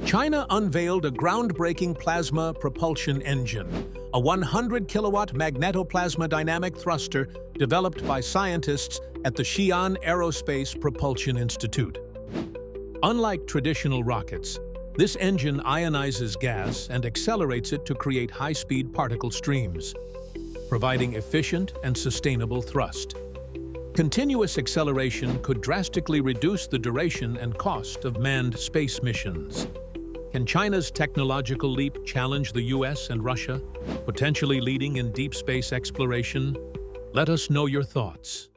China unveiled a groundbreaking plasma propulsion engine, a 100-kilowatt magnetoplasmadynamic thruster developed by scientists at the Xi'an Aerospace Propulsion Institute. Unlike traditional rockets, this engine ionizes gas and accelerates it to create high-speed particle streams, providing efficient and sustainable thrust. Continuous acceleration could drastically reduce the duration and cost of manned space missions. Can China's technological leap challenge the US and Russia, potentially leading in deep space exploration? Let us know your thoughts.